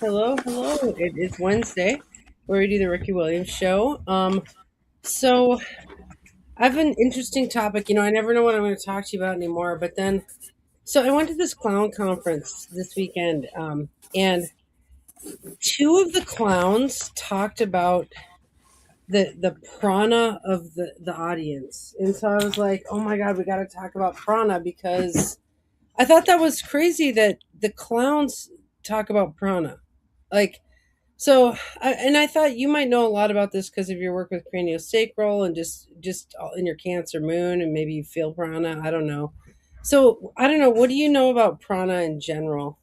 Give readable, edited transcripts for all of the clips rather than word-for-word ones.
Hello, hello. It is Wednesday where we do the Ricky Williams show. So I have an interesting topic. I never know what I'm going to talk to you about anymore. But then, so I went to this clown conference this weekend, and two of the clowns talked about the prana of the audience, and so I was like, oh my god, we got to talk about prana because I thought that was crazy that the clowns talk about prana, like. And I thought you might know a lot about this because of your work with craniosacral and just in your Cancer moon, and maybe you feel prana. I don't know. So I don't know. What do you know about prana in general?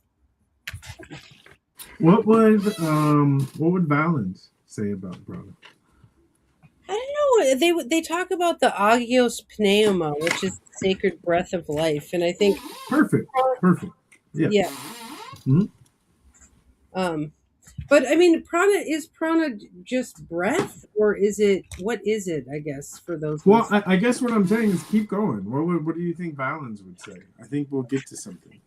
What would Valens say about Brahma? I don't know. They talk about the agios pneuma, which is the sacred breath of life, and I think Perfect, perfect. Yeah. yeah. Mhm. Um, but I mean, prana just breath, or is it what is it? I guess for those Well, listeners. I guess what I'm saying is keep going. What do you think Valens would say? I think we'll get to something.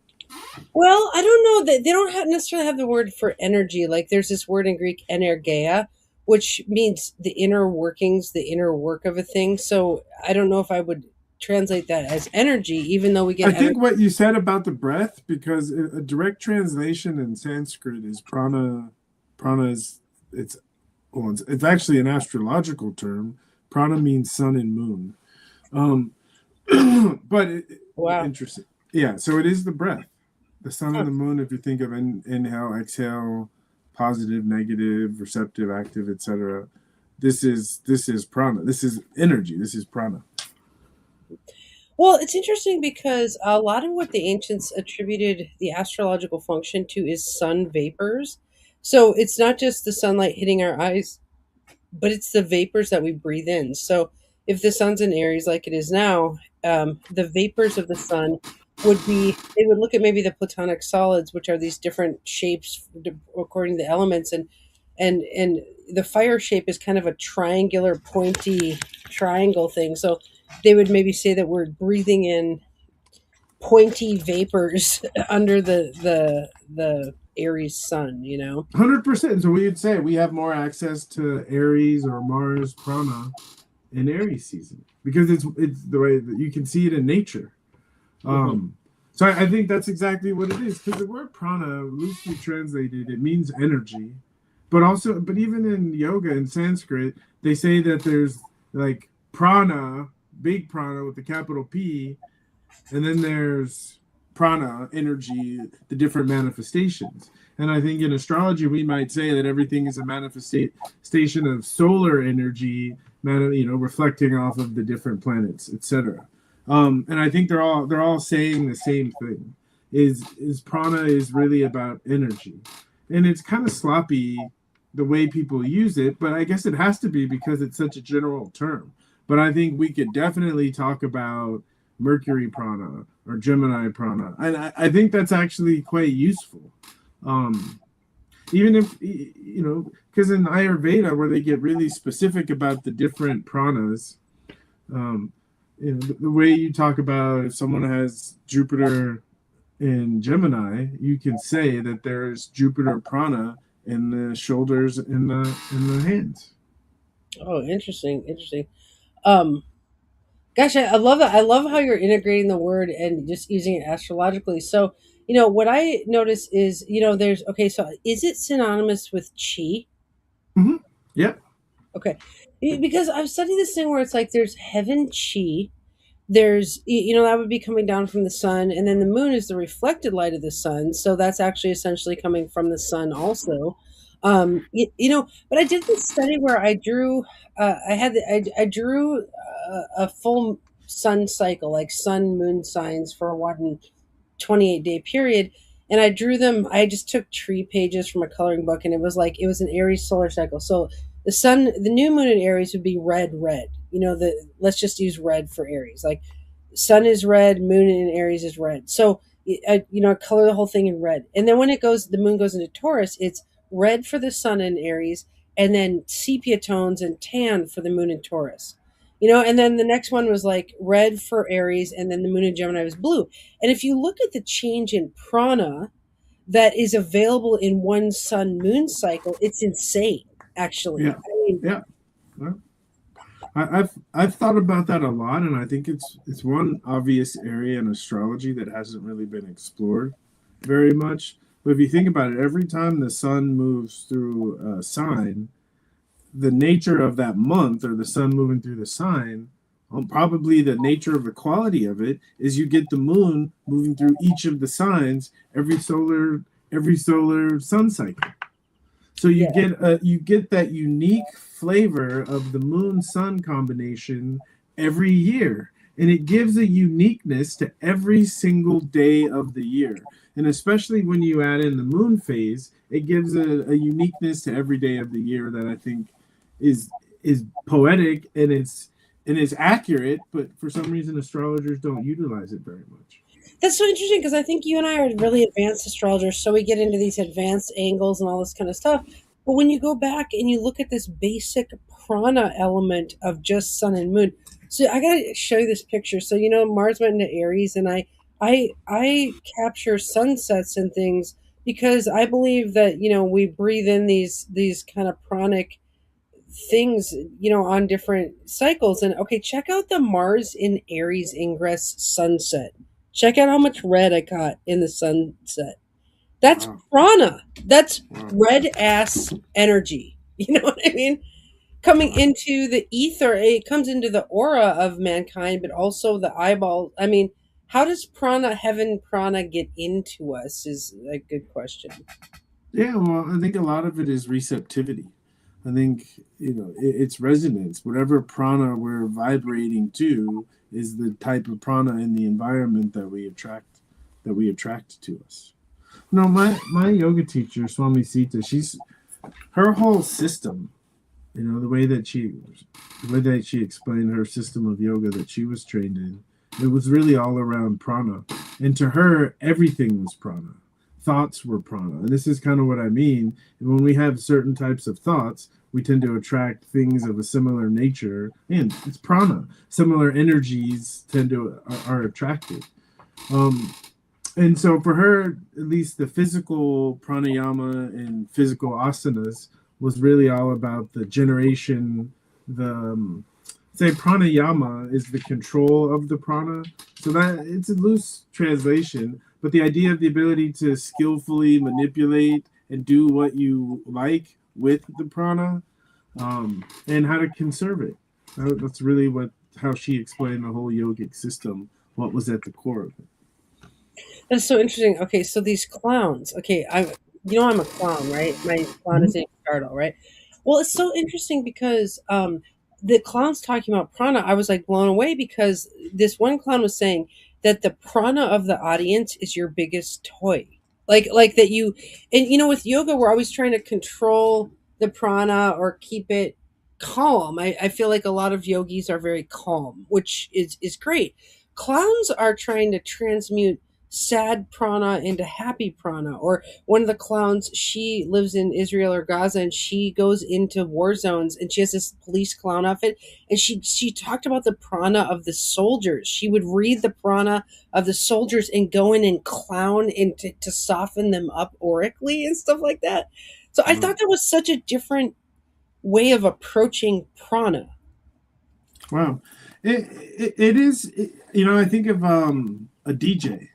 Well, I don't know that they don't necessarily have the word for energy. Like there's this word in Greek, energeia, which means the inner workings, the inner work of a thing. So I don't know if I would translate that as energy, even though we get I energy. think what you said about the breath, because a direct translation in Sanskrit is prana. Prana is it's it's actually an astrological term. Prana means sun and moon. Um, but Wow. interesting. Yeah, so it is the breath, the sun Huh. and the moon. If you think of inhale, exhale, positive, negative, receptive, active, etc. This is prana. This is energy. This is prana. Well, it's interesting because a lot of what the ancients attributed the astrological function to is sun vapors. So it's not just the sunlight hitting our eyes, but it's the vapors that we breathe in. So if the sun's in Aries like it is now, the vapors of the sun would be, they would look at maybe the platonic solids, which are these different shapes according to the elements. And the fire shape is kind of a triangular, pointy triangle thing. So they would maybe say that we're breathing in pointy vapors under the Aries sun. 100%. So we'd say we have more access to Aries or Mars prana in Aries season because it's the way that you can see it in nature. Hmm. Um, so I think that's exactly what it is because the word prana, loosely translated, it means energy, but even in yoga and Sanskrit, they say that there's like prana, big prana with the capital P, and then there's prana, energy, the different manifestations. And I think in astrology, we might say that everything is a manifestation of solar energy, reflecting off of the different planets, etc. And I think they're all saying the same thing. Is prana is really about energy, and it's kind of sloppy the way people use it, but I guess it has to be because it's such a general term. But I think we could definitely talk about Mercury prana or Gemini prana, and I think that's actually quite useful. Um, Even if because in Ayurveda, where they get really specific about the different pranas, um, the way you talk about if someone has Jupiter in Gemini, you can say that there's Jupiter prana in the shoulders, in the hands. Oh, interesting, interesting. Um, Gosh, I love that. I love how you're integrating the word and just using it astrologically. So, what I notice is, there's okay. So, is it synonymous with chi? Mm-hmm. Yep. Okay, because I've studied this thing where it's like there's heaven chi. There's that would be coming down from the sun, and then the moon is the reflected light of the sun. So that's actually essentially coming from the sun also. But I did this study where I drew. I drew a full sun cycle, like sun moon signs for a 128-day period, and I drew them. I just took tree pages from a coloring book, and it was an Aries solar cycle. So the new moon in Aries would be red, red. Let's just use red for Aries. Like sun is red, moon in Aries is red. So I color the whole thing in red, and then when the moon goes into Taurus, it's red for the sun in Aries, and then sepia tones and tan for the moon in Taurus. And then the next one was like red for Aries, and then the moon in Gemini was blue. And if you look at the change in prana, that is available in one sun moon cycle. It's insane, actually. Yeah, I mean, yeah. Well, I've thought about that a lot, and I think it's one obvious area in astrology that hasn't really been explored very much. But if you think about it, every time the sun moves through a sign, the nature of that month or the sun moving through the sign, probably the nature of the quality of it is you get the moon moving through each of the signs every solar sun cycle. So yeah. you get that unique flavor of the moon sun combination every year, and it gives a uniqueness to every single day of the year. And especially when you add in the moon phase, it gives a uniqueness to every day of the year that I think is poetic, and it's accurate, but for some reason astrologers don't utilize it very much. That's so interesting because I think you and I are really advanced astrologers, so we get into these advanced angles and all this kind of stuff. But when you go back and you look at this basic prana element of just sun and moon, so I gotta show you this picture. So Mars went into Aries, and I capture sunsets and things because I believe that we breathe in these kind of pranic things, on different cycles. And okay, check out the Mars in Aries ingress sunset. Check out how much red I caught in the sunset. That's Wow. prana. That's Wow. red ass energy. You know what I mean? Coming Wow. into the ether, it comes into the aura of mankind, but also the eyeball. I mean, how does prana, heaven prana, get into us is a good question. Yeah, well, I think a lot of it is receptivity. I think, it's resonance. Whatever prana we're vibrating to is the type of prana in the environment that we attract to us. No, my yoga teacher, Swami Sita, her whole system, the way that she explained her system of yoga that she was trained in, it was really all around prana. And to her, everything was prana. Thoughts were prana. And this is kind of what I mean. When we have certain types of thoughts, we tend to attract things of a similar nature. And it's prana. Similar energies are attracted. Um, and so for her, at least the physical pranayama and physical asanas was really all about the generation, the say pranayama is the control of the prana. So that it's a loose translation, but the idea of the ability to skillfully manipulate and do what you like with the prana, and how to conserve it. That's really how she explained the whole yogic system. What was at the core of it. That's so interesting. Okay, so these clowns. Okay, I'm a clown, right? My clown is Mhm. named Startle, right? Well, it's so interesting because the clown's talking about prana. I was like blown away because this one clown was saying that the prana of the audience is your biggest toy. Like that you, and with yoga we're always trying to control the prana or keep it calm. I feel like a lot of yogis are very calm, which is great. Clowns are trying to transmute sad prana into happy prana. Or one of the clowns, she lives in Israel or Gaza, and she goes into war zones, and she has this police clown outfit, and she talked about the prana of the soldiers. She would read the prana of the soldiers and go in and clown into to soften them up oracally and stuff like that. So I Wow. thought that was such a different way of approaching prana. Wow. It is, I think of a DJ,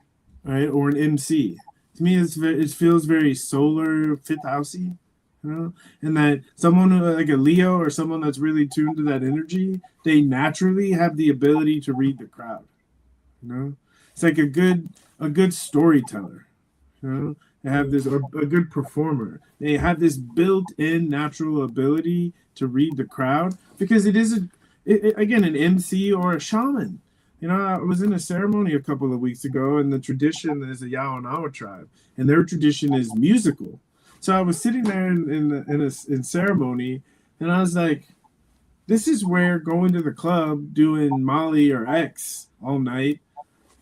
right, or an MC. To me, it feels very solar fifth housey, and that someone like a Leo or someone that's really tuned to that energy, they naturally have the ability to read the crowd. It's like a good storyteller. They have this a good performer. They have this built-in natural ability to read the crowd because again an MC or a shaman. I was in a ceremony a couple of weeks ago, and the tradition is a Yawanawa tribe, and their tradition is musical. So I was sitting there in ceremony, and I was like, "This is where going to the club, doing Molly or X all night,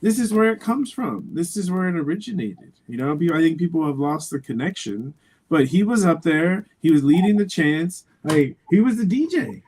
this is where it comes from. This is where it originated. I think people have lost the connection, but he was up there. He was leading the chants. Like he was the DJ,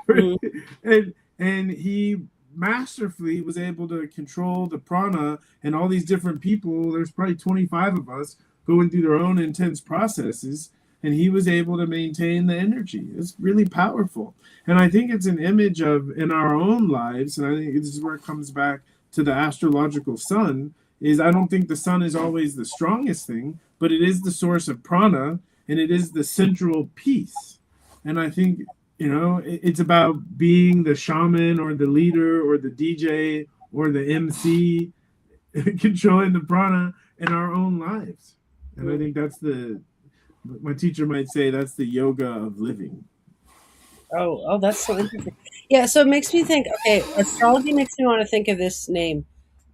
Mhm. and he masterfully was able to control the prana and all these different people. There's probably 25 of us going through their own intense processes, and he was able to maintain the energy. It's really powerful. And I think it's an image of in our own lives, and I think this is where it comes back to the astrological sun, is I don't think the sun is always the strongest thing, but it is the source of prana and it is the central piece. And I think, it's about being the shaman or the leader or the DJ or the MC, controlling the prana in our own lives. And I think my teacher might say that's the yoga of living. Oh, that's so interesting. Yeah, so it makes me think. Okay, astrology makes me want to think of this name,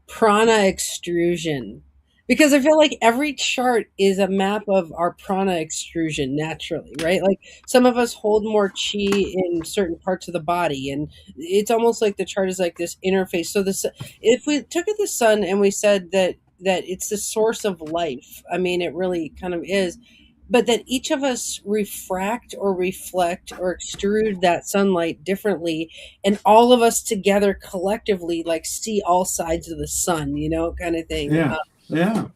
prana extrusion, because I feel like every chart is a map of our prana extrusion naturally, right? Like some of us hold more chi in certain parts of the body, and it's almost like the chart is like this interface. So this, if we took at the sun and we said that it's the source of life, I mean, it really kind of is, but that each of us refract or reflect or extrude that sunlight differently, and all of us together collectively like see all sides of the sun, kind of thing. Yeah. Yeah.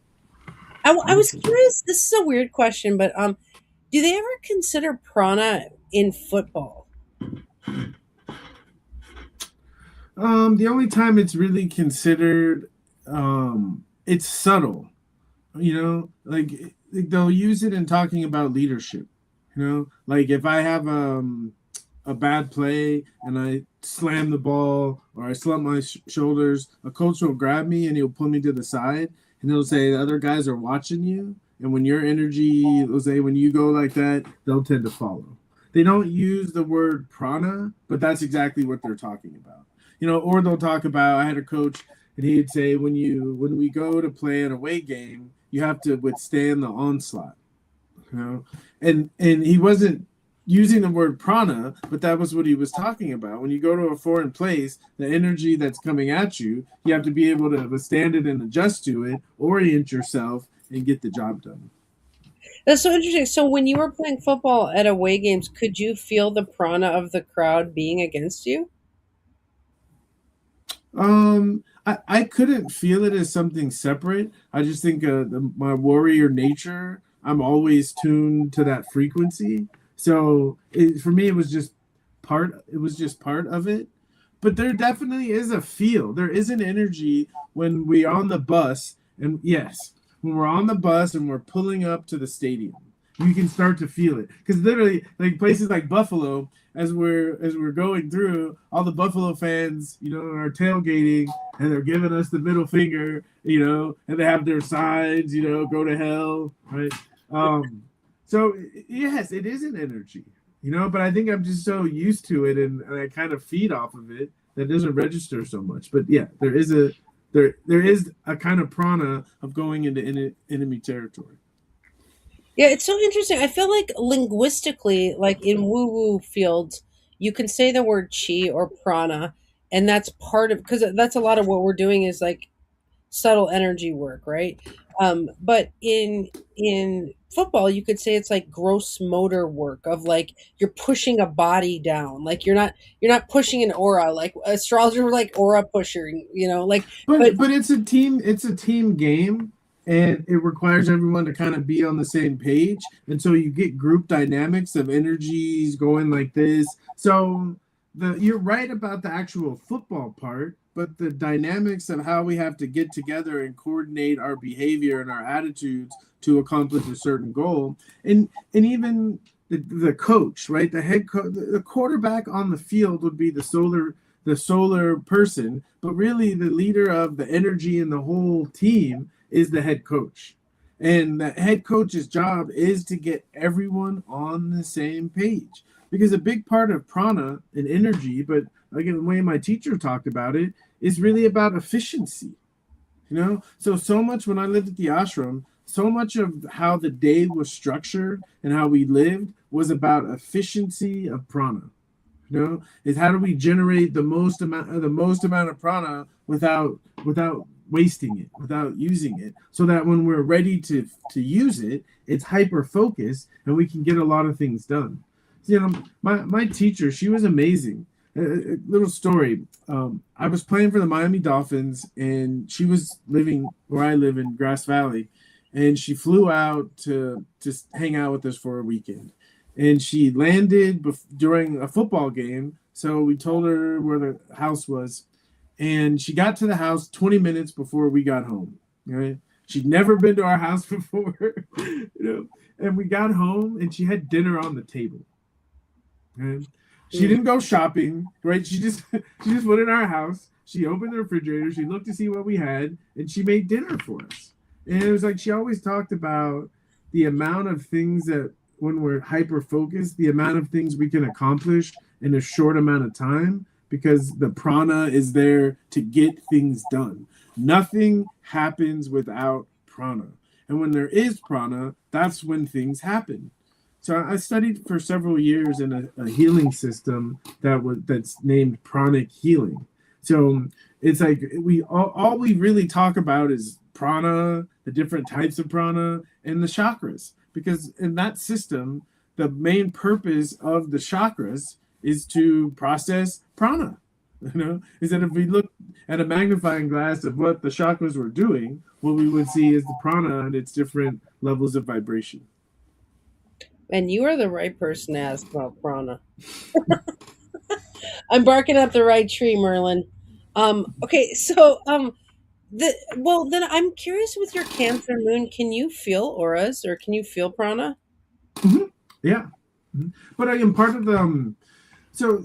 I was curious, this is a weird question, but do they ever consider prana in football? The only time it's really considered, it's subtle, like they'll use it in talking about leadership, like if I have a bad play and I slam the ball or I slump my shoulders, a coach will grab me and he'll pull me to the side and he'll say, the other guys are watching you. And when your energy, will say, when you go like that, they'll tend to follow. They don't use the word prana, but that's exactly what they're talking about. Or they'll talk about, I had a coach and he'd say, when we go to play an away game, you have to withstand the onslaught. And he wasn't using the word prana, but that was what he was talking about. When you go to a foreign place, the energy that's coming at you, you have to be able to withstand it and adjust to it, orient yourself, and get the job done. That's so interesting. So when you were playing football at away games, could you feel the prana of the crowd being against you? I couldn't feel it as something separate. I just think my warrior nature, I'm always tuned to that frequency. So for me, it was just part of it. But there definitely is a feel. There is an energy when we're on the bus, and yes, when we're on the bus and we're pulling up to the stadium, you can start to feel it. Because literally, like places like Buffalo, as we're going through, all the Buffalo fans, are tailgating and they're giving us the middle finger, and they have their signs, go to hell, right? So yes, it is an energy, but I think I'm just so used to it and I kind of feed off of it that it doesn't register so much. But yeah, there is a kind of prana of going into enemy territory. Yeah, it's so interesting. I feel like linguistically, like in woo woo fields, you can say the word chi or prana, and that's part of, because that's a lot of what we're doing is like subtle energy work, right? But in football, you could say it's like gross motor work of like you're pushing a body down, like you're not pushing an aura. Like astrologer were like aura pusher, like but But it's a team game, and it requires everyone to kind of be on the same page, and so you get group dynamics of energies going like this. So you're right about the actual football part, but the dynamics of how we have to get together and coordinate our behavior and our attitudes to accomplish a certain goal, and even the coach, right? The head coach, the quarterback on the field would be the solar person, but really the leader of the energy in the whole team is the head coach. And the head coach's job is to get everyone on the same page. Because a big part of prana and energy, but again, the way my teacher talked about it, is really about efficiency. So much when I lived at the ashram, so much of how the day was structured and how we lived was about efficiency of prana. Is how do we generate the most amount of prana without wasting it, without using it, so that when we're ready to use it, it's hyper focused and we can get a lot of things done. My teacher, she was amazing. A little story. I was playing for the Miami Dolphins, and she was living where I live in Grass Valley, and she flew out to just hang out with us for a weekend. And she landed during a football game, so we told her where the house was, and she got to the house 20 minutes before we got home. Right? She'd never been to our house before, And we got home, and she had dinner on the table. Right? She didn't go shopping, right? She just went in our house. She opened the refrigerator. She looked to see what we had, and she made dinner for us. And it was like she always talked about the amount of things that when we're hyper focused, the amount of things we can accomplish in a short amount of time because the prana is there to get things done. Nothing happens without prana. And when there is prana, that's when things happen. So I studied for several years in a healing system that's named pranic healing. So it's like all we really talk about is prana, the different types of prana, and the chakras. Because in that system, the main purpose of the chakras is to process prana. Is that if we look at a magnifying glass of what the chakras were doing, what we would see is the prana and its different levels of vibration. And you are the right person to ask about prana. I'm barking up the right tree, Merlin. Okay, so well then I'm curious with your Cancer moon, can you feel auras or can you feel prana? Mm-hmm. Yeah. Mm-hmm. But I am part of the so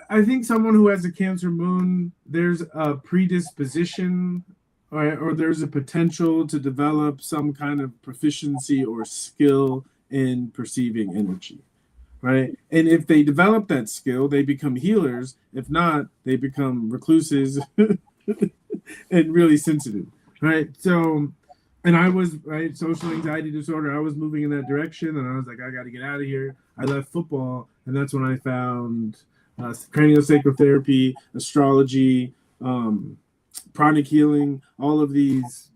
I think someone who has a Cancer moon, there's a predisposition or there's a potential to develop some kind of proficiency or skill in perceiving energy, right? And if they develop that skill, they become healers. If not, they become recluses and really sensitive, right? So, and I was right social anxiety disorder. I was moving in that direction, and I was like, I got to get out of here. I left football, and that's when I found craniosacral therapy, astrology, pranic healing, all of these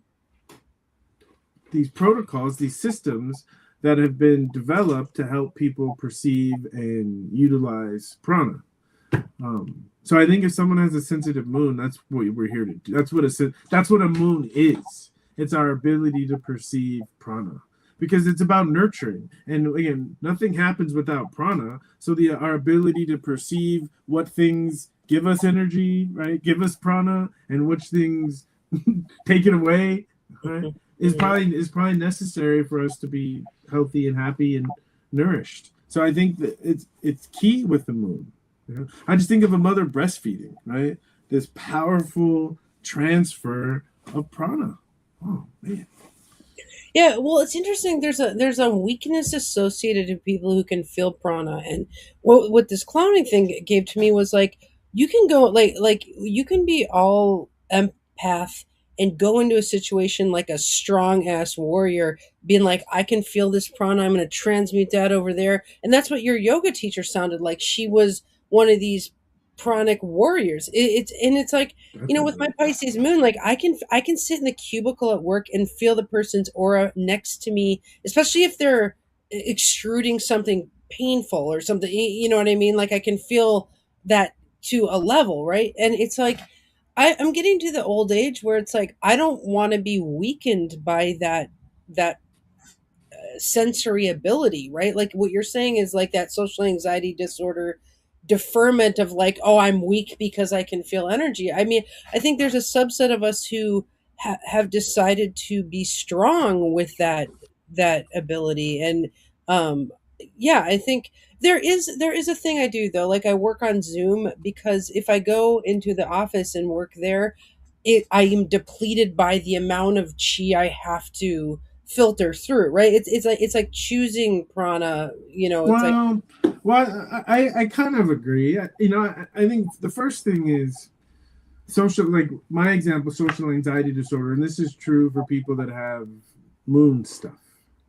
protocols, these systems that have been developed to help people perceive and utilize prana. So I think if someone has a sensitive moon, that's what we're here to do. That's what a moon is. It's our ability to perceive prana because it's about nurturing. And again, nothing happens without prana. So our ability to perceive what things give us energy, right? Give us prana, and which things take it away, right? Is probably necessary for us to be healthy and happy and nourished. So I think that it's key with the moon. I just think of a mother breastfeeding, right? This powerful transfer of prana. Oh man. Yeah, well, it's interesting. There's a weakness associated to people who can feel prana, and what this clowning thing gave to me was like you can go like you can be all empath and go into a situation like a strong ass warrior, being like, I can feel this prana. I'm going to transmute that over there, and that's what your yoga teacher sounded like. She was one of these pranic warriors. It's like with my Definitely. Pisces moon, like I can sit in the cubicle at work and feel the person's aura next to me, especially if they're extruding something painful or something. You know what I mean? Like I can feel that to a level, right? And it's like I'm getting to the old age where it's like I don't want to be weakened by that sensory ability, right? Like what you're saying is like that social anxiety disorder deferment of like, oh, I'm weak because I can feel energy. I mean, I think there's a subset of us who have decided to be strong with that ability, and yeah, I think there is a thing I do though. Like I work on Zoom because if I go into the office and work there, I am depleted by the amount of chi I have to filter through, right? It's like choosing prana, it's like Well, I kind of agree. I think the first thing is social, like my example, social anxiety disorder, and this is true for people that have moon stuff.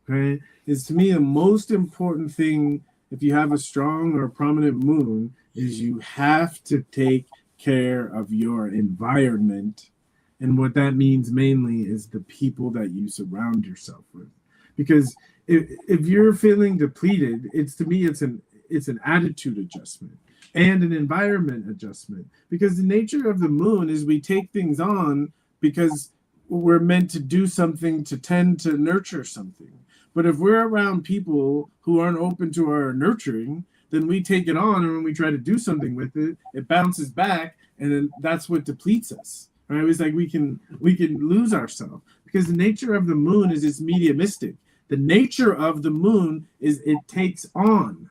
Okay, is to me the most important thing if you have a strong or prominent moon is you have to take care of your environment, and what that means mainly is the people that you surround yourself with, because if you're feeling depleted, it's to me it's an attitude adjustment. and an environment adjustment. Because the nature of the moon is we take things on because we're meant to do something, to tend to nurture something. But if we're around people who aren't open to our nurturing, then we take it on, and when we try to do something with it, it bounces back, and then that's what depletes us. Right? It's like we can lose ourselves because the nature of the moon is it's mediumistic. The nature of the moon is it takes on.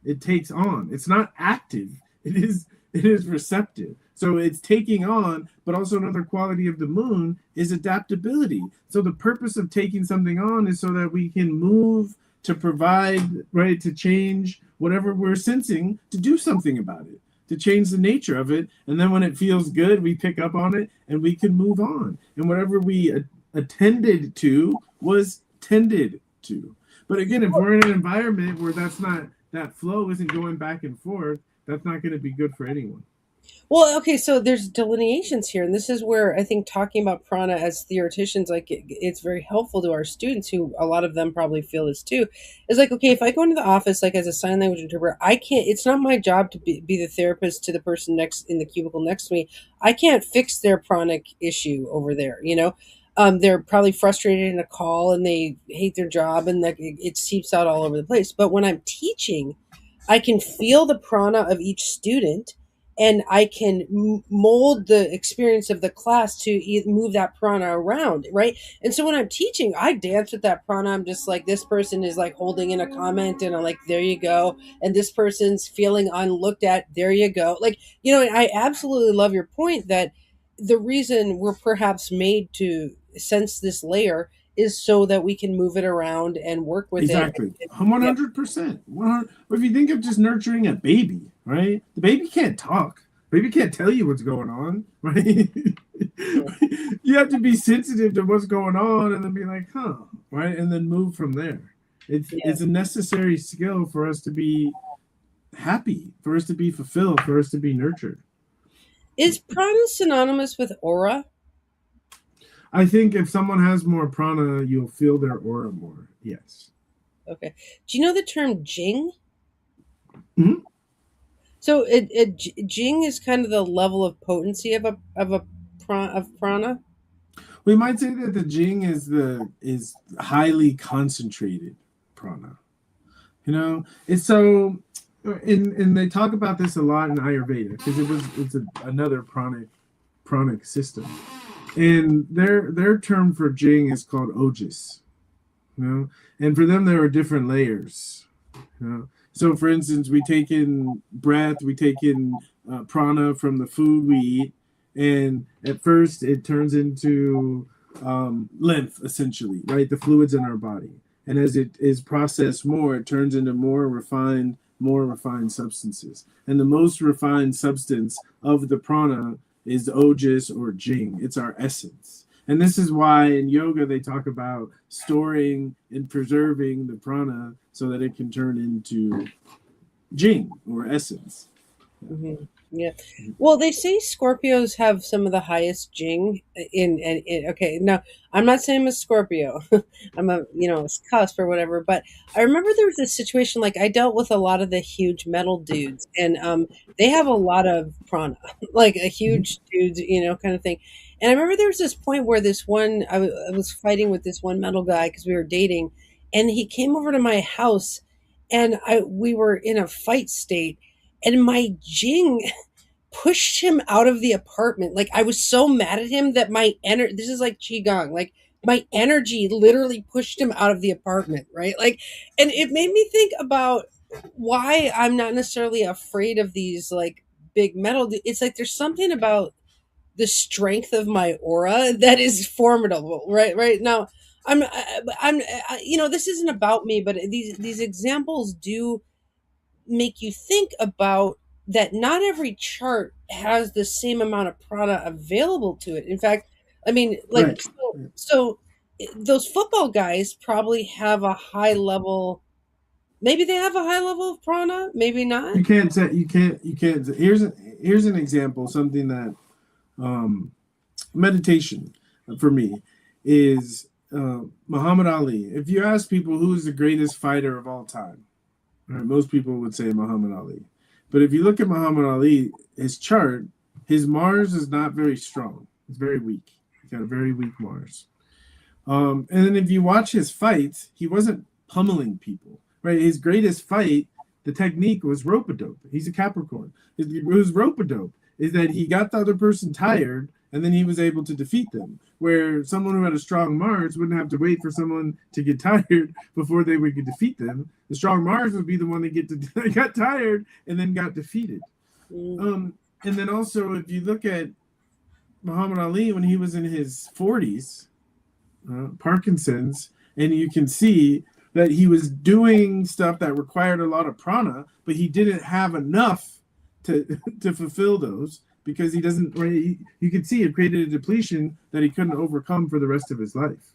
It takes on. It's not active. It is receptive. So it's taking on, but also another quality of the moon is adaptability. So the purpose of taking something on is so that we can move to provide, right, to change whatever we're sensing, to do something about it, to change the nature of it. And then when it feels good, we pick up on it and we can move on. And whatever we attended to was tended to. But again, if we're in an environment where that flow isn't going back and forth, that's not going to be good for anyone. Well, okay, so there's delineations here, and this is where I think talking about prana as theoreticians, like it's very helpful to our students, who a lot of them probably feel this too. Is like, okay, if I go into the office like as a sign language interpreter, I can't. It's not my job to be the therapist to the person next in the cubicle next to me. I can't fix their pranic issue over there. They're probably frustrated in a call and they hate their job, and like it seeps out all over the place. But when I'm teaching, I can feel the prana of each student, and I can mold the experience of the class to move that prana around, right? And so when I'm teaching, I dance with that prana. I'm just like, this person is like holding in a comment, and I'm like, there you go. And this person's feeling unlooked at, there you go. Like, I absolutely love your point that the reason we're perhaps made to sense this layer is so that we can move it around and work with it. Exactly. Yeah. 100%. 100. If you think of just nurturing a baby, right? The baby can't talk. The baby can't tell you what's going on, right? You have to be sensitive to what's going on and then be like, huh, right? And then move from there. It's a necessary skill for us to be happy, for us to be fulfilled, for us to be nurtured. Is prana synonymous with aura? I think if someone has more prana, you'll feel their aura more. Yes. Okay. Do you know the term jing? Mhm. So jing is kind of the level of potency of prana. We might say that the Jing is highly concentrated prana. It's so, and they talk about this a lot in Ayurveda because another pranic system, and their term for Jing is called Ojis. And for them there are different layers. So for instance, we take in breath, we take in prana from the food we eat, and at first it turns into lymph, essentially, right? The fluids in our body. And as it is processed more, it turns into more refined substances. And the most refined substance of the prana is ojas or jing. It's our essence. And this is why in yoga they talk about storing and preserving the prana so that it can turn into jing or essence. Mm-hmm. Yeah. Well, they say Scorpios have some of the highest jing in okay, now I'm not saying I'm a Scorpio. I'm a cusp or whatever, but I remember there was a situation like I dealt with a lot of the huge metal dudes, and they have a lot of prana, like a huge dudes, kind of thing. And I remember there was this point where this one I was fighting with this one metal guy because we were dating, and he came over to my house, and we were in a fight state, and my jing pushed him out of the apartment. Like I was so mad at him that my energy, this is like qigong, like my energy literally pushed him out of the apartment, right? Like, and it made me think about why I'm not necessarily afraid of these like big metal. It's like there's something about the strength of my aura that is formidable, right? Right now, this isn't about me, but these examples do make you think about that not every chart has the same amount of prana available to it. In fact, I mean, like, Right. so those football guys probably have a high level. Maybe they have a high level of prana, maybe not. You can't say you can't. Here's an example. Something that meditation for me is Muhammad Ali. If you ask people who's the greatest fighter of all time, right, most people would say Muhammad Ali. But if you look at Muhammad Ali, his chart, his Mars is not very strong. It's very weak. He's got a very weak Mars. And then if you watch his fights, he wasn't pummeling people, right? His greatest fight, the technique was rope-a-dope. He's a Capricorn. It was rope-a-dope, is that he got the other person tired and then he was able to defeat them. Where someone who had a strong Mars wouldn't have to wait for someone to get tired before they would defeat them. The strong Mars would be the one that got tired and then got defeated. And then also, if you look at Muhammad Ali when he was in his 40s, Parkinson's, and you can see that he was doing stuff that required a lot of prana, but he didn't have enough to fulfill those because he doesn't. You can see it created a depletion that he couldn't overcome for the rest of his life.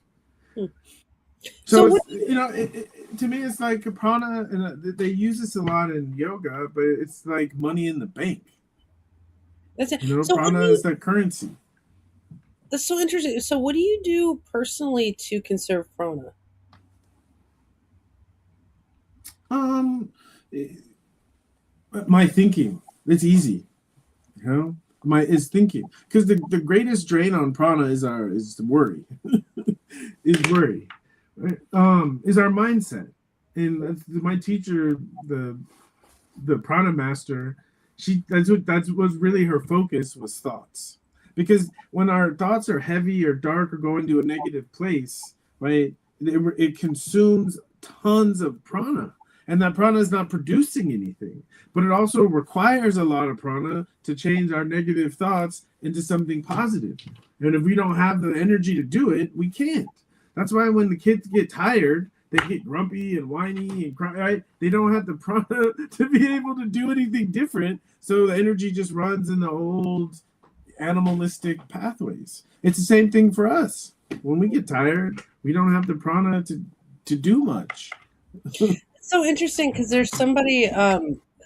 So to me, it's like a prana, and they use this a lot in yoga, but it's like money in the bank. That's it. So prana is the currency. That's so interesting. So what do you do personally to conserve prana? My thinking. It's easy. Is thinking. Because the greatest drain on prana is worry. is worry. Right? Is our mindset. And my teacher, the prana master, that was really her focus was thoughts. Because when our thoughts are heavy or dark or going to a negative place, right, it consumes tons of prana. And that prana is not producing anything. But it also requires a lot of prana to change our negative thoughts into something positive. And if we don't have the energy to do it, we can't. That's why when the kids get tired, they get grumpy and whiny and cry, right? They don't have the prana to be able to do anything different. So the energy just runs in the old animalistic pathways. It's the same thing for us. When we get tired, we don't have the prana to do much. It's so interesting because there's somebody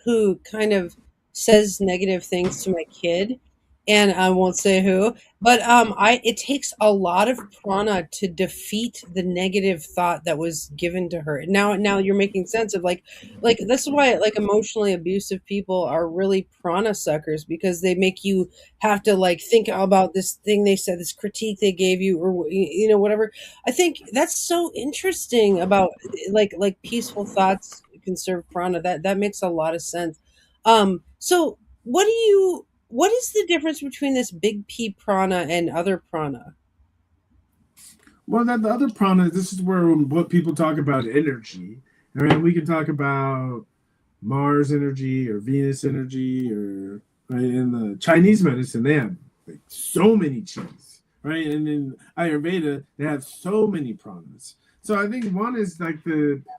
who kind of says negative things to my kid, and I won't say who, but it takes a lot of prana to defeat the negative thought that was given to her. Now you're making sense of like this is why like emotionally abusive people are really prana suckers, because they make you have to like think about this thing they said, this critique they gave you, or whatever. I think that's so interesting about like peaceful thoughts conserve prana. That makes a lot of sense. So what is the difference between this big P prana and other prana? Well, the other prana, this is where what people talk about energy. I mean, we can talk about Mars energy or Venus energy, or right, in the Chinese medicine, they have like so many chis, right? And in Ayurveda, they have so many pranas. So I think one is like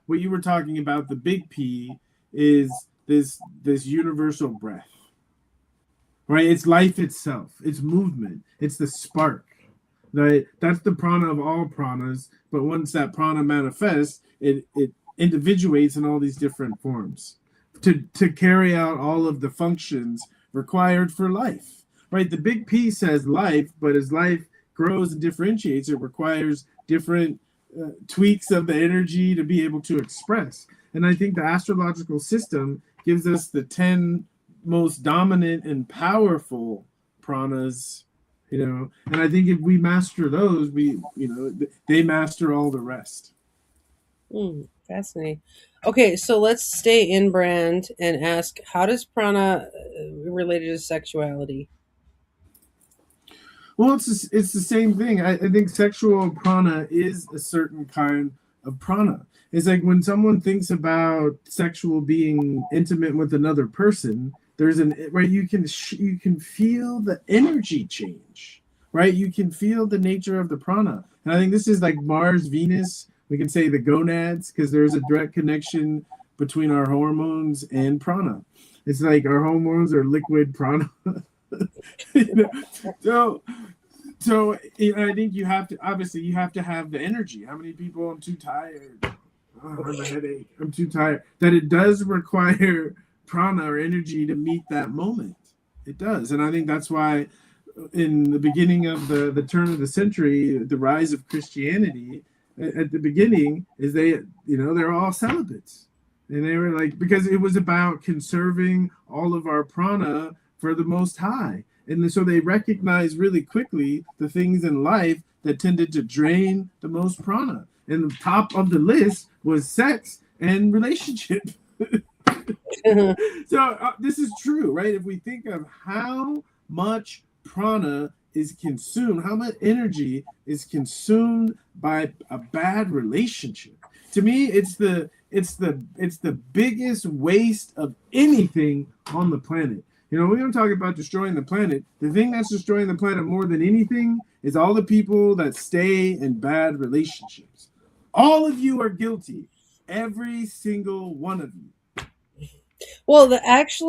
what you were talking about, the big P is this universal breath. Right? It's life itself. It's movement. It's the spark. Right? That's the prana of all pranas. But once that prana manifests, it individuates in all these different forms to carry out all of the functions required for life. Right? The big P says life, but as life grows and differentiates, it requires different tweaks of the energy to be able to express. And I think the astrological system gives us the 10 most dominant and powerful pranas, and I think if we master those, they master all the rest. Fascinating. Okay, so let's stay in brand and ask, how does prana related to sexuality? Well, it's the same thing. I think sexual prana is a certain kind of prana. It's like when someone thinks about sexual being intimate with another person, there's right, you can feel the energy change, right? You can feel the nature of the prana. And I think this is like Mars, Venus, we can say the gonads, because there's a direct connection between our hormones and prana. It's like our hormones are liquid prana. So I think you have to have the energy. How many people? I'm too tired. I have a headache. I'm too tired. That it does require prana or energy to meet that moment. It does. And I think that's why in the beginning of the turn of the century, the rise of Christianity, at the beginning is they're all celibates. And they were like, because it was about conserving all of our prana for the Most High. And so they recognized really quickly the things in life that tended to drain the most prana. And the top of the list was sex and relationship. So this is true, right? If we think of how much prana is consumed, how much energy is consumed by a bad relationship. To me, it's the biggest waste of anything on the planet. You know, we don't talk about destroying the planet. The thing that's destroying the planet more than anything is all the people that stay in bad relationships. All of you are guilty. Every single one of you. Well, that's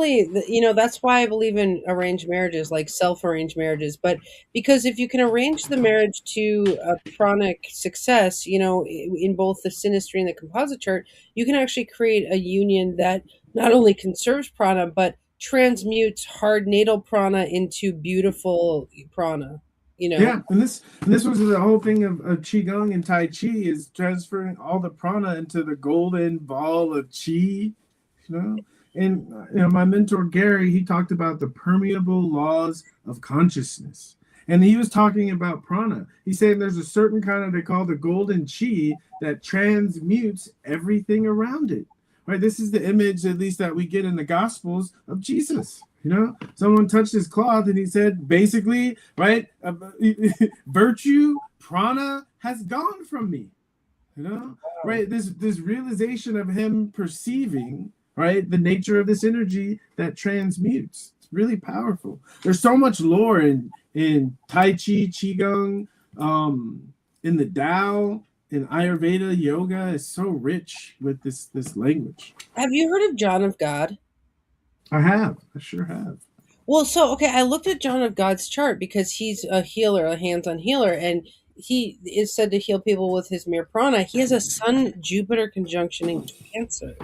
why I believe in arranged marriages, like self-arranged marriages. But because if you can arrange the marriage to a pranic success, in both the synastry and the composite chart, you can actually create a union that not only conserves prana, but transmutes hard natal prana into beautiful prana. You know. Yeah, and this was the whole thing of qigong and tai chi is transferring all the prana into the golden ball of qi, you know. And my mentor Gary, he talked about the permeable laws of consciousness, and he was talking about prana. He's saying there's a certain kind of they call the golden qi that transmutes everything around it. Right, this is the image, at least that we get in the Gospels of Jesus. Someone touched his cloth and he said, basically, right, virtue, prana has gone from me. Right, this realization of him perceiving, right, the nature of this energy that transmutes. It's really powerful. There's so much lore in Tai Chi, Qigong, in the Tao, in Ayurveda, yoga is so rich with this language. Have you heard of John of God? I have. I sure have. Well, so okay, I looked at John of God's chart because he's a healer, a hands-on healer, and he is said to heal people with his mere prana. He has a Sun Jupiter conjunction in Cancer,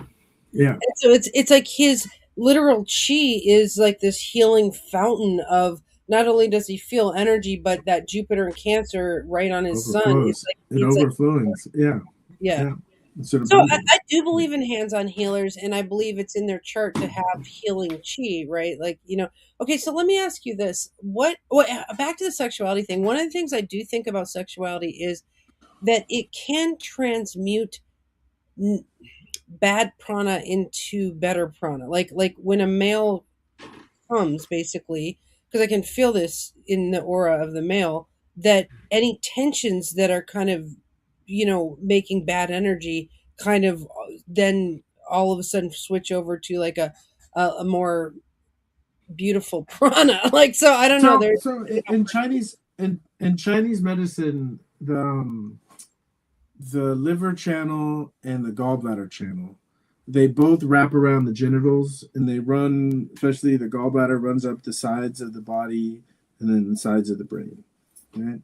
Yeah. and so it's like his literal chi is like this healing fountain of. Not only does he feel energy, but that Jupiter and Cancer right on his Sun, Overflows. It it's like overflowing. Yeah. yeah. Yeah. It's an So abundance. I do believe in hands-on healers, and I believe it's in their chart to have healing chi, right? Okay. So let me ask you this: back to the sexuality thing? One of the things I do think about sexuality is that it can transmute n- bad prana into better prana. Like when a male comes, basically, because I can feel this in the aura of the male that any tensions that are kind of making bad energy kind of then all of a sudden switch over to like a more beautiful prana. Like, so I don't know, So there's so in Chinese medicine, the liver channel and the gallbladder channel, they both wrap around the genitals and they run, especially the gallbladder runs up the sides of the body and then the sides of the brain. Right?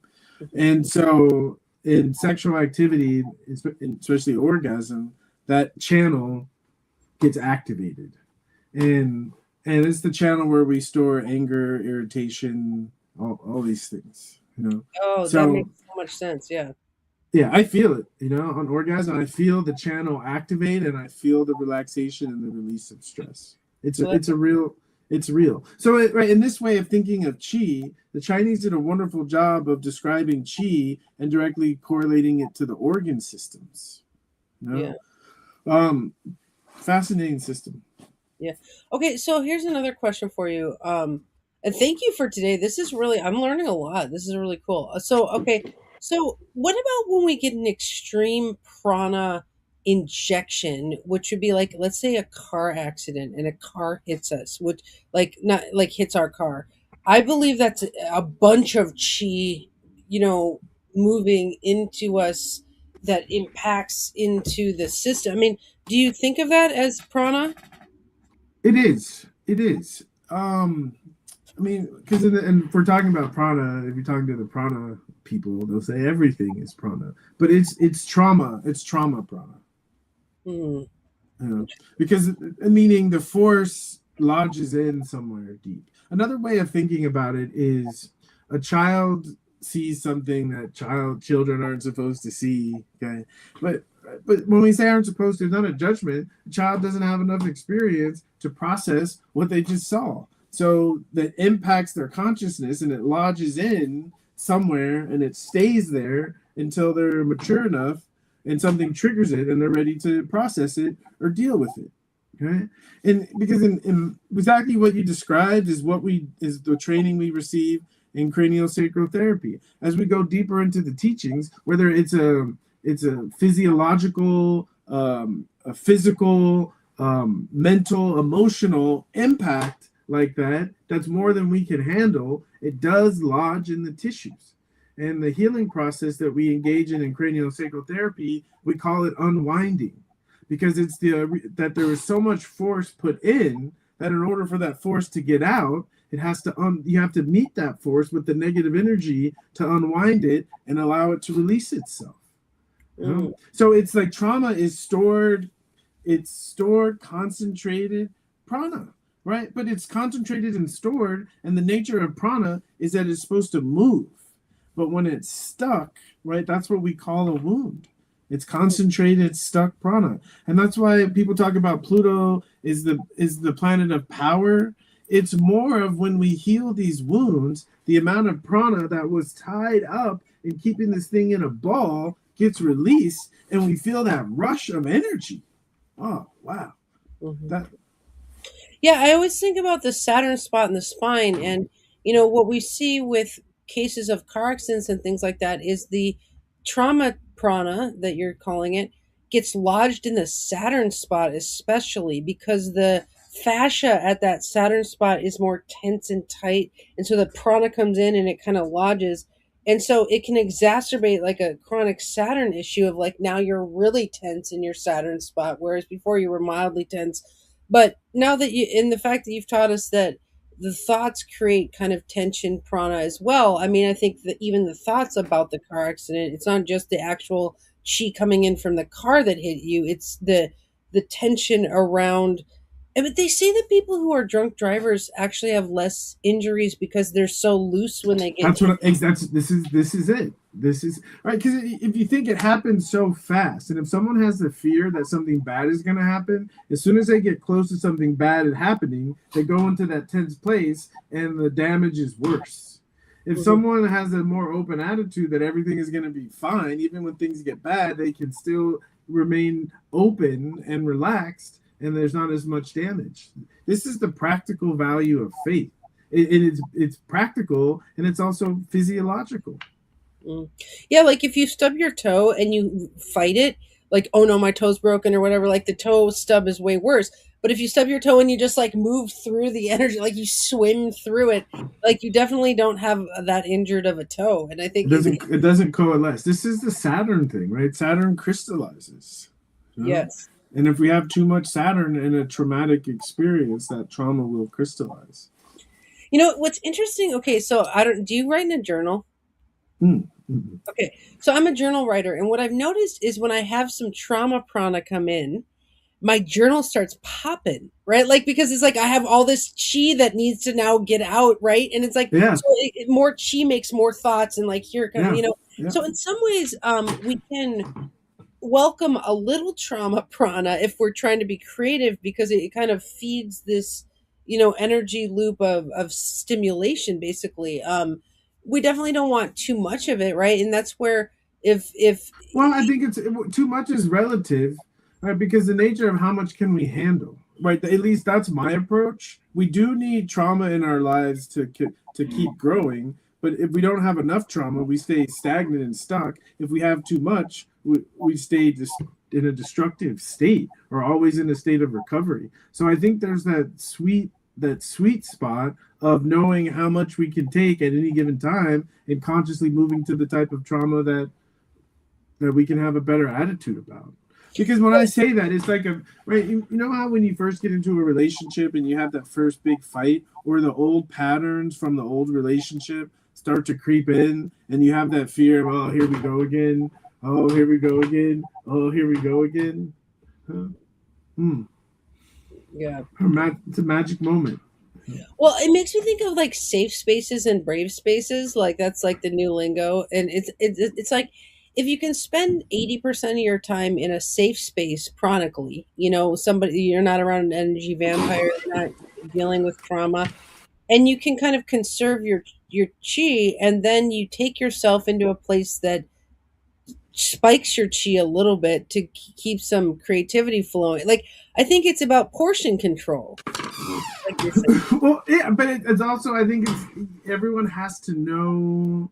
And so in sexual activity, especially orgasm, that channel gets activated. And and it's the channel where we store anger, irritation, all these things. oh, that So makes so much sense. Yeah. yeah, I feel it, on orgasm. I feel the channel activate and I feel the relaxation and the release of stress. It's So a it's a real it's real. So right in this way of thinking of qi, the Chinese did a wonderful job of describing qi and directly correlating it to the organ systems. You yeah. um Fascinating system. Yeah. Okay, so here's another question for you. And thank you for today. This is really I'm learning a lot. This is really cool. So what about when we get an extreme prana injection, which would be like, let's say a car accident and a car hits us, which like not like hits our car. I believe that's a bunch of chi, moving into us that impacts into the system. I mean, do you think of that as prana? It is. It is. I mean, because and if we're talking about prana, if you're talking to the prana people, they'll say everything is prana, but it's trauma. It's trauma prana. Hmm. Because meaning the force lodges in somewhere deep. Another way of thinking about it is a child sees something that children aren't supposed to see. Okay, but but when we say aren't supposed to, it's not a judgment. The child doesn't have enough experience to process what they just saw. So that impacts their consciousness and it lodges in somewhere and it stays there until they're mature enough and something triggers it and they're ready to process it or deal with it. Okay. And because in exactly what you described is the training we receive in cranial sacral therapy. As we go deeper into the teachings, whether it's a physiological, a physical, mental, emotional impact like that, that's more than we can handle. It does lodge in the tissues. And the healing process that we engage in cranial sacral therapy, we call it unwinding, because it's that there is so much force put in that in order for that force to get out, it has to you have to meet that force with the negative energy to unwind it and allow it to release itself. So it's like trauma is stored, it's stored, concentrated prana, right? But it's concentrated and stored, and the nature of prana is that it's supposed to move. But when it's stuck, right, that's what we call a wound. It's concentrated, stuck prana. And that's why people talk about Pluto is the planet of power. It's more of when we heal these wounds, the amount of prana that was tied up in keeping this thing in a ball gets released, and we feel that rush of energy. Oh, wow. That Yeah, I always think about the Saturn spot in the spine, and what we see with cases of car accidents and things like that is the trauma prana that you're calling it gets lodged in the Saturn spot, especially because the fascia at that Saturn spot is more tense and tight, and so the prana comes in and it kind of lodges, and so it can exacerbate like a chronic Saturn issue of like now you're really tense in your Saturn spot, whereas before you were mildly tense. But now that in the fact that you've taught us that the thoughts create kind of tension prana as well. I mean, I think that even the thoughts about the car accident, it's not just the actual chi coming in from the car that hit you, it's the tension around. But they say that people who are drunk drivers actually have less injuries because they're so loose when they get That's what that's this is it. This is right, because if you think it happens so fast, and if someone has the fear that something bad is going to happen, as soon as they get close to something bad happening, they go into that tense place, and the damage is worse. If someone has a more open attitude that everything is going to be fine, even when things get bad, they can still remain open and relaxed, and there's not as much damage. This is the practical value of faith. It's practical, and it's also physiological. Yeah, like if you stub your toe and you fight it, like, oh no, my toe's broken or whatever, like the toe stub is way worse. But if you stub your toe and you just like move through the energy, like you swim through it, like you definitely don't have that injured of a toe. And I think It doesn't coalesce. This is the Saturn thing, right? Saturn crystallizes. yes. And if we have too much Saturn in a traumatic experience, that trauma will crystallize. What's interesting? Okay, so I don't. Do you write in a journal? Mm-hmm. Okay, so I'm a journal writer, and what I've noticed is when I have some trauma prana come in, my journal starts popping, right? Like because it's like I have all this chi that needs to now get out, right? And it's like Yeah. so more chi makes more thoughts, and like here comes, Yeah. Yeah. So in some ways, we can welcome a little trauma prana if we're trying to be creative because it kind of feeds this energy loop of stimulation basically. We definitely don't want too much of it, right? And that's where if Well, I think it's too much is relative, right? Because the nature of how much can we handle, right? At least that's my approach. We do need trauma in our lives to keep growing, but if we don't have enough trauma, we stay stagnant and stuck. If we have too much, we stay in a destructive state or always in a state of recovery. So I think there's that sweet spot of knowing how much we can take at any given time and consciously moving to the type of trauma that we can have a better attitude about. Because when I say that, it's like right. You know how when you first get into a relationship and you have that first big fight, or the old patterns from the old relationship start to creep in, and you have that fear of, oh, here we go again. Oh, here we go again. Oh, here we go again. Huh? yeah. It's a magic moment. Well, it makes me think of like safe spaces and brave spaces. Like that's like the new lingo, and it's like if you can spend 80% of your time in a safe space chronically, somebody, you're not around an energy vampire, you're not dealing with trauma, and you can kind of conserve your chi, and then you take yourself into a place that spikes your chi a little bit to keep some creativity flowing. Like, I think it's about portion control, like you're saying. Well, yeah, but it's also, I think it's everyone has to know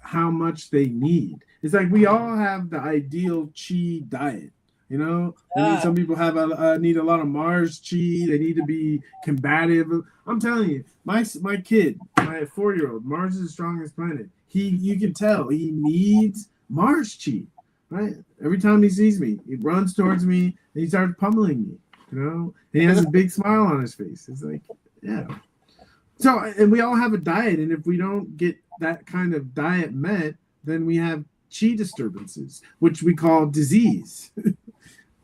how much they need. It's like we all have the ideal chi diet. You know, I mean, Ah, some people have need a lot of Mars chi. They need to be combative. I'm telling you, my kid, my 4-year-old, Mars is the strongest planet. You can tell he needs Mars chi, right? Every time he sees me, he runs towards me and he starts pummeling me. You know, and he has a big smile on his face. It's like, yeah. So, and we all have a diet, and if we don't get that kind of diet met, then we have chi disturbances, which we call disease.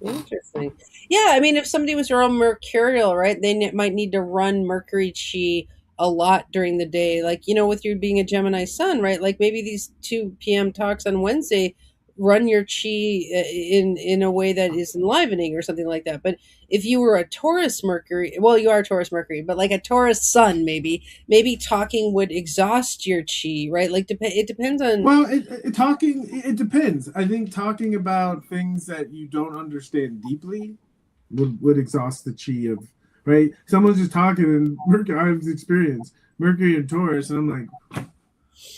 interesting. Yeah, I mean, if somebody was real mercurial, right, they might need to run Mercury chi a lot during the day. Like, with you being a Gemini sun, right? Like maybe these 2 p.m. talks on Wednesday run your chi in a way that is enlivening or something like that. But if you were a Taurus Mercury, well, you are a Taurus Mercury, but like a Taurus sun, maybe talking would exhaust your chi, right? Like, it depends on. Well, it depends. I think talking about things that you don't understand deeply would exhaust the chi of, right. Someone's just talking, and Mercury. I've experienced Mercury and Taurus, and I'm like,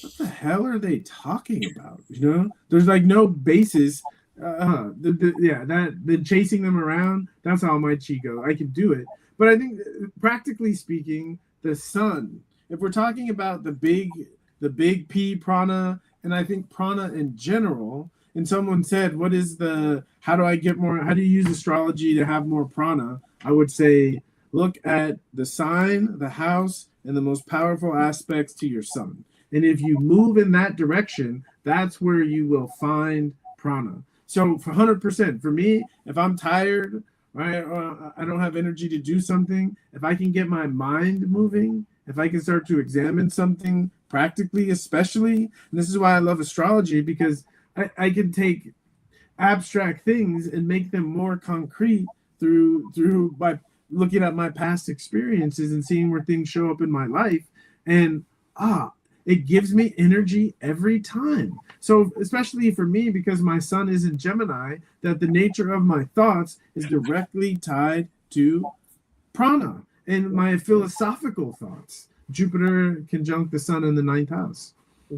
what the hell are they talking about? You know, there's like no basis. Yeah, that then chasing them around. That's how my chi go. I can do it, but I think practically speaking, the sun. If we're talking about the big P prana, and I think prana in general. And someone said, "What is the? How do I get more? How do you use astrology to have more prana?" I would say, look at the sign, the house, and the most powerful aspects to your sun. And if you move in that direction, that's where you will find prana. So for 100%, for me, if I'm tired, right, or I don't have energy to do something, if I can get my mind moving, if I can start to examine something practically, especially, and this is why I love astrology, because I can take abstract things and make them more concrete through by looking at my past experiences and seeing where things show up in my life, and ah it gives me energy every time. So especially for me, because my sun is in Gemini, that the nature of my thoughts is directly tied to prana and my philosophical thoughts. Jupiter conjunct the sun in the ninth house.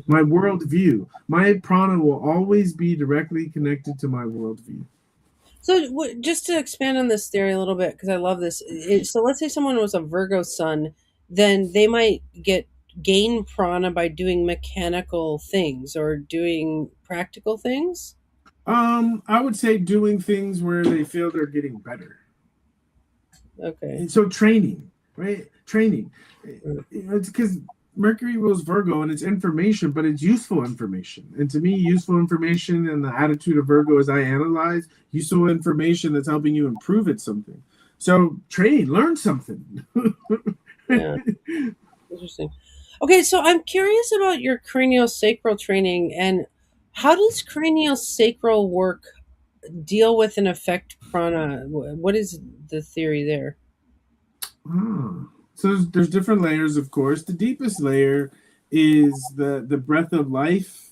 My worldview, my prana will always be directly connected to my worldview. So, just to expand on this theory a little bit, because I love this. So, let's say someone was a Virgo sun, then they might gain prana by doing mechanical things or doing practical things. I would say doing things where they feel they're getting better. Okay. And so training, right? Training. Mm. It's because Mercury rules Virgo, and it's information, but it's useful information. And to me, useful information and the attitude of Virgo as I analyze useful information that's helping you improve at something. So train, learn something. Yeah. Interesting. Okay, so I'm curious about your craniosacral training, and how does craniosacral work deal with and affect prana? What is the theory there? Ah. So there's different layers, of course. The deepest layer is the breath of life,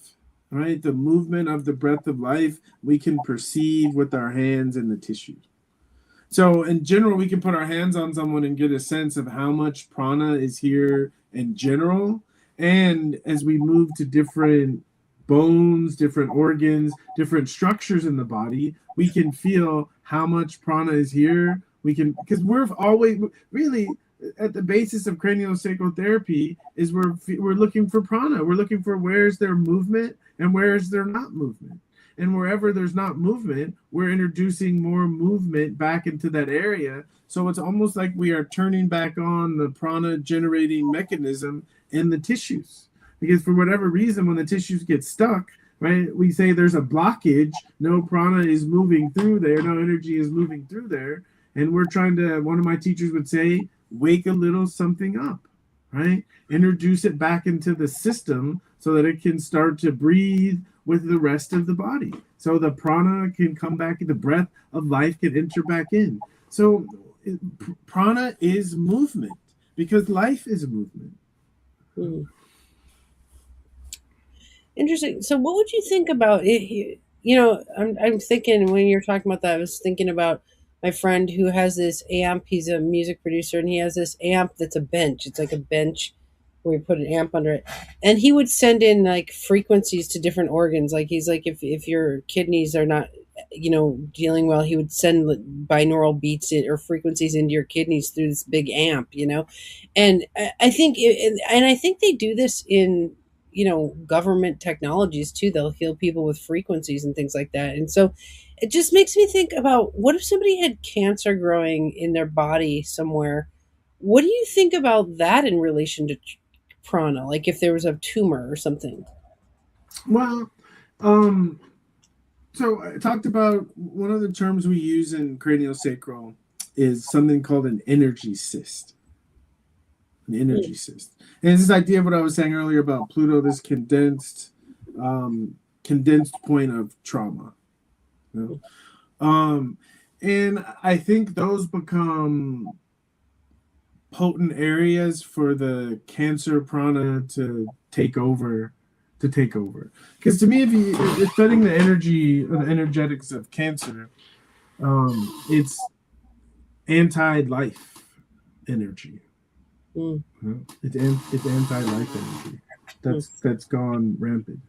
right? The movement of the breath of life we can perceive with our hands and the tissue. So in general, we can put our hands on someone and get a sense of how much prana is here in general. And as we move to different bones, different organs, different structures in the body, we can feel how much prana is here. We can, because we're always really at the basis of craniosacral therapy is we're looking for prana. We're looking for where's there movement and where is there not movement. And wherever there's not movement, we're introducing more movement back into that area. So it's almost like we are turning back on the prana generating mechanism in the tissues. Because for whatever reason, when the tissues get stuck, right, we say there's a blockage, no prana is moving through there, no energy is moving through there. And we're trying to, one of my teachers would say, wake a little something up, right? Introduce it back into the system so that it can start to breathe with the rest of the body. So the prana can come back, the breath of life can enter back in. So prana is movement because life is movement. Mm. Interesting. So, what would you think about it? You know, I'm thinking when you're talking about that, I was thinking about my friend who has this amp. He's a music producer, and he has this amp that's a bench. It's like a bench where you put an amp under it, and he would send in like frequencies to different organs. Like he's like, if your kidneys are not, dealing well, he would send binaural beats or frequencies into your kidneys through this big amp. And I think, and I think they do this in government technologies too. They'll heal people with frequencies and things like that. And so it just makes me think about, what if somebody had cancer growing in their body somewhere? What do you think about that in relation to prana, like if there was a tumor or something? Well, um, so I talked about one of the terms we use in craniosacral is something called an energy cyst. An energy cyst. And it's this idea of what I was saying earlier about Pluto, this condensed point of trauma. You know? And I think those become potent areas for the cancer prana to take over. Because to me, if you're studying the energetics of cancer, it's anti-life energy. Mm. It's anti-life energy that's gone rampant.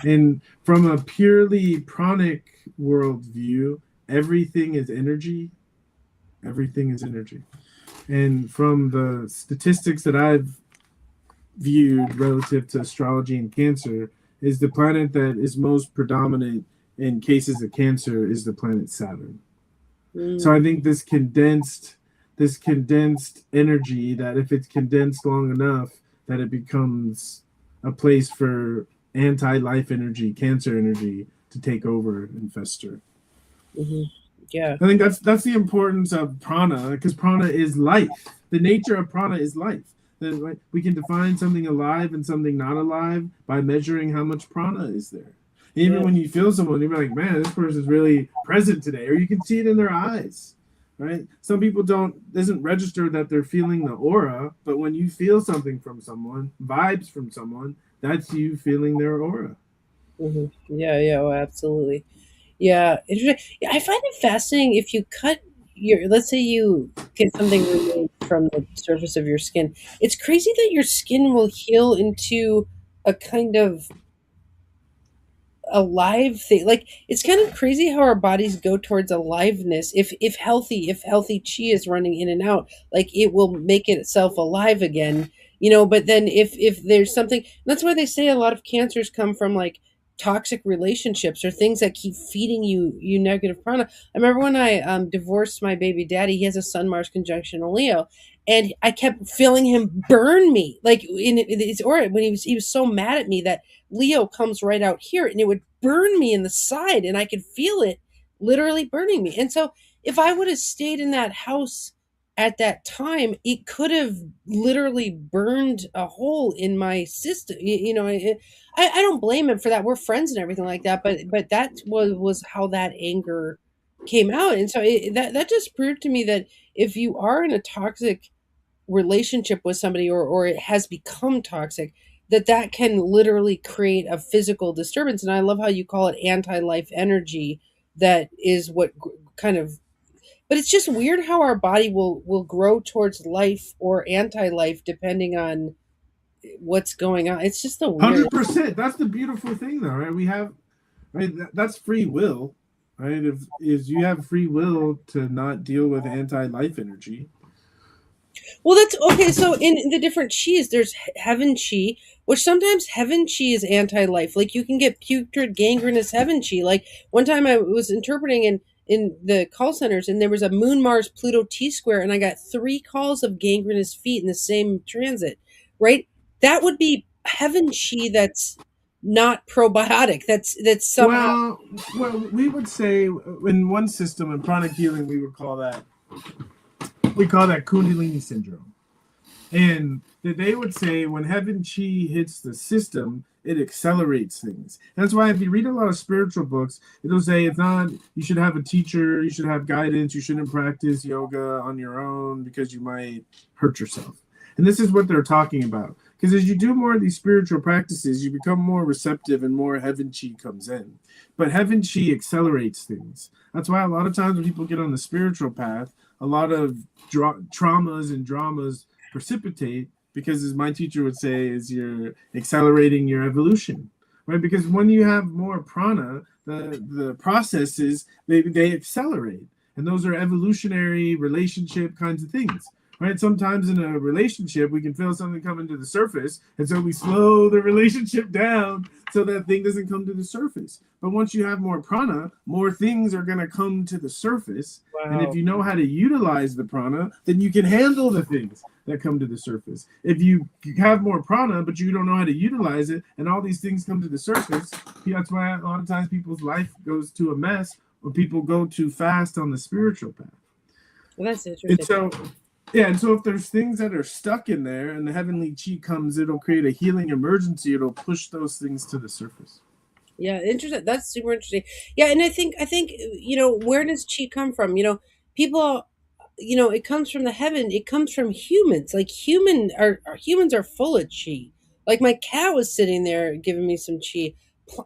And from a purely pranic worldview, everything is energy. Everything is energy. And from the statistics that I've viewed relative to astrology and cancer, is the planet that is most predominant in cases of cancer is the planet Saturn. So I think this condensed energy, that if it's condensed long enough, that it becomes a place for anti-life energy, cancer energy to take over and fester. Mm-hmm. Yeah. I think that's the importance of prana, because prana is life. The nature of prana is life. We can define something alive and something not alive by measuring how much prana is there. Even when you feel someone, you're like, man, this person's really present today, or you can see it in their eyes, right? Some people doesn't register that they're feeling the aura, but when you feel something from someone, vibes from someone, that's you feeling their aura. Mm-hmm. Yeah, yeah, oh, absolutely. Yeah, interesting. Yeah, I find it fascinating if you cut let's say you get something removed from the surface of your skin. It's crazy that your skin will heal into a kind of alive thing. Like it's kind of crazy how our bodies go towards aliveness. If healthy chi is running in and out, like it will make itself alive again. But then if there's something, that's why they say a lot of cancers come from like toxic relationships or things that keep feeding you negative prana. I remember when I divorced my baby daddy. He has a Sun Mars conjunction in Leo, and I kept feeling him burn me, like in his aura, when he was so mad at me that Leo comes right out here, and it would burn me in the side, and I could feel it literally burning me. And so if I would have stayed in that house at that time, it could have literally burned a hole in my system. I don't blame him for that. We're friends and everything like that, but that was how that anger came out. And so that just proved to me that if you are in a toxic relationship with somebody, or it has become toxic, that can literally create a physical disturbance. And I love how you call it anti-life energy. That is what kind of, but it's just weird how our body will grow towards life or anti-life depending on what's going on. It's just a weird. 100%. That's the beautiful thing, though, right? We have, right? That's free will, right? If you have free will to not deal with anti-life energy. Well, that's okay. So in the different chis, there's heaven chi, which sometimes heaven chi is anti-life. Like you can get putrid, gangrenous heaven chi. Like one time I was interpreting in the call centers, and there was a Moon Mars Pluto T square, and I got 3 calls of gangrenous feet in the same transit. Right? That would be heaven chi. That's not probiotic. That's somehow. Well, we would say in one system in pranic healing, we call that Kundalini syndrome. And they would say when heaven chi hits the system, it accelerates things. That's why if you read a lot of spiritual books, it'll say it's not, you should have a teacher, you should have guidance, you shouldn't practice yoga on your own because you might hurt yourself. And this is what they're talking about. Because as you do more of these spiritual practices, you become more receptive and more heaven chi comes in. But heaven chi accelerates things. That's why a lot of times when people get on the spiritual path, a lot of traumas and dramas precipitate because, as my teacher would say, is you're accelerating your evolution, right? Because when you have more prana, the processes they accelerate, and those are evolutionary relationship kinds of things. Right? Sometimes in a relationship, we can feel something coming to the surface, and so we slow the relationship down so that thing doesn't come to the surface. But once you have more prana, more things are going to come to the surface. And if Wow. you know how to utilize the prana, then you can handle the things that come to the surface. If you have more prana, but you don't know how to utilize it, and all these things come to the surface, that's why a lot of times people's life goes to a mess, or people go too fast on the spiritual path. Well, that's And interesting. so, yeah, and so if there's things that are stuck in there and the heavenly chi comes, it'll create a healing emergency. It'll push those things to the surface. Yeah, interesting. That's super interesting. Yeah, and I think where does chi come from? People, it comes from the heaven. It comes from humans. Like humans are full of chi. Like my cat was sitting there giving me some chi.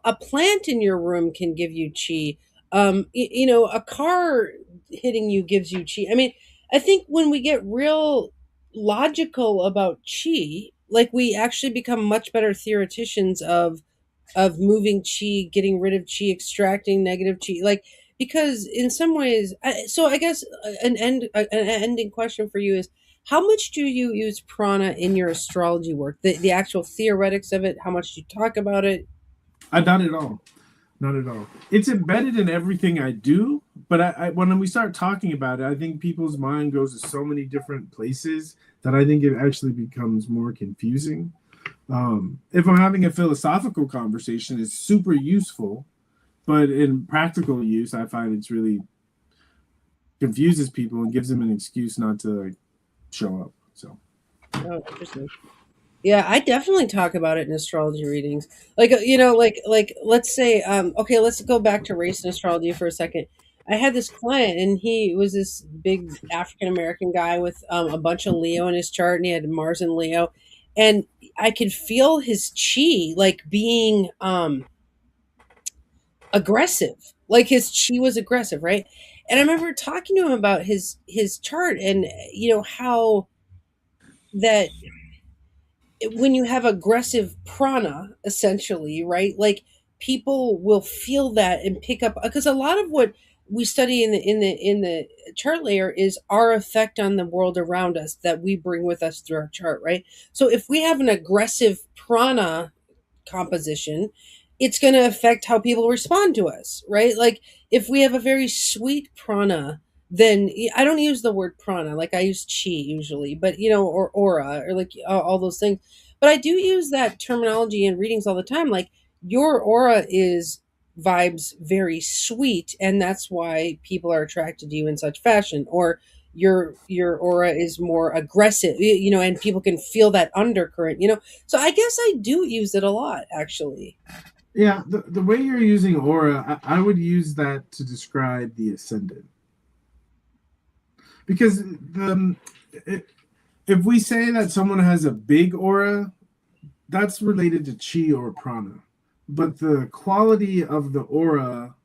A plant in your room can give you chi. A car hitting you gives you chi. I mean, I think when we get real logical about chi, like we actually become much better theoreticians of moving chi, getting rid of chi, extracting negative chi. Like because in some ways, so I guess an ending question for you is: how much do you use prana in your astrology work? The actual theoretics of it. How much do you talk about it? Not at all. Not at all. It's embedded in everything I do, but when we start talking about it, I think people's mind goes to so many different places that I think it actually becomes more confusing. If I'm having a philosophical conversation, it's super useful, but in practical use, I find it's really confuses people and gives them an excuse not to like show up. So Oh, interesting. Yeah, I definitely talk about it in astrology readings. Like let's say okay, let's go back to race and astrology for a second. I had this client and he was this big African American guy with a bunch of Leo in his chart and he had Mars and Leo and I could feel his chi like being aggressive. Like his chi was aggressive, right? And I remember talking to him about his chart and how that when you have aggressive prana essentially, right, like people will feel that and pick up because a lot of what we study in the chart layer is our effect on the world around us that we bring with us through our chart, right? So if we have an aggressive prana composition, it's going to affect how people respond to us, right? Like if we have a very sweet prana, then I don't use the word prana, like I use chi usually, but or aura or like all those things. But I do use that terminology in readings all the time. Like your aura is vibes very sweet, and that's why people are attracted to you in such fashion. Or your aura is more aggressive, and people can feel that undercurrent, so I guess I do use it a lot, actually. yeah, the way you're using aura, I would use that to describe the ascendant because if we say that someone has a big aura, that's related to chi or prana. But the quality of the aura,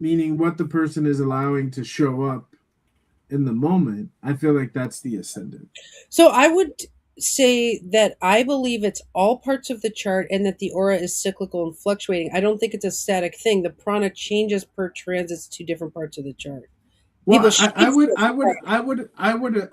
meaning what the person is allowing to show up in the moment, I feel like that's the ascendant. So I would say that I believe it's all parts of the chart and that the aura is cyclical and fluctuating. I don't think it's a static thing. The prana changes per transits to different parts of the chart. Well, People should feel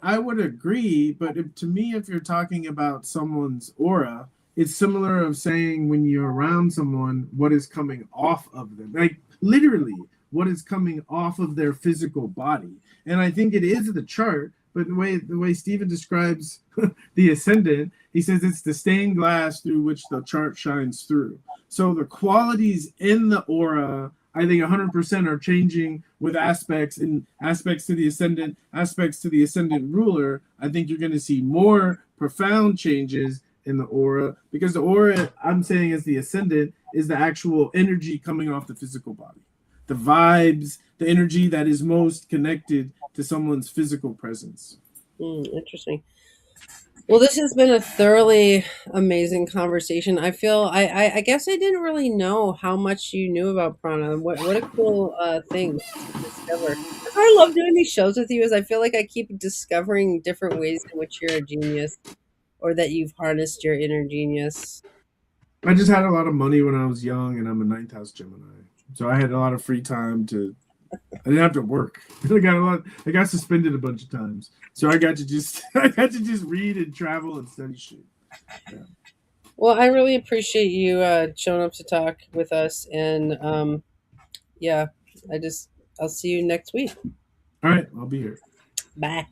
I would agree, but to me, if you're talking about someone's aura, it's similar of saying when you're around someone, what is coming off of them, like literally, what is coming off of their physical body, and I think it is the chart. But the way Stephen describes the ascendant, he says it's the stained glass through which the chart shines through. So the qualities in the aura I think 100% are changing with aspects and aspects to the ascendant, aspects to the ascendant ruler. I think you're going to see more profound changes in the aura, because the aura, I'm saying, as the ascendant, is the actual energy coming off the physical body, the vibes, the energy that is most connected to someone's physical presence. Interesting. Well, this has been a thoroughly amazing conversation. I feel I guess I didn't really know how much you knew about prana. What a cool thing to discover. That's why I love doing these shows with you. Is I feel like I keep discovering different ways in which you're a genius, or that you've harnessed your inner genius. I just had a lot of money when I was young, and I'm a ninth house Gemini, so I had a lot of free time to. I didn't have to work. I got a lot. I got suspended a bunch of times, so I got to just I got to just read and travel and study shit. Yeah. Well, I really appreciate you showing up to talk with us, and yeah, I'll see you next week. All right, I'll be here. Bye.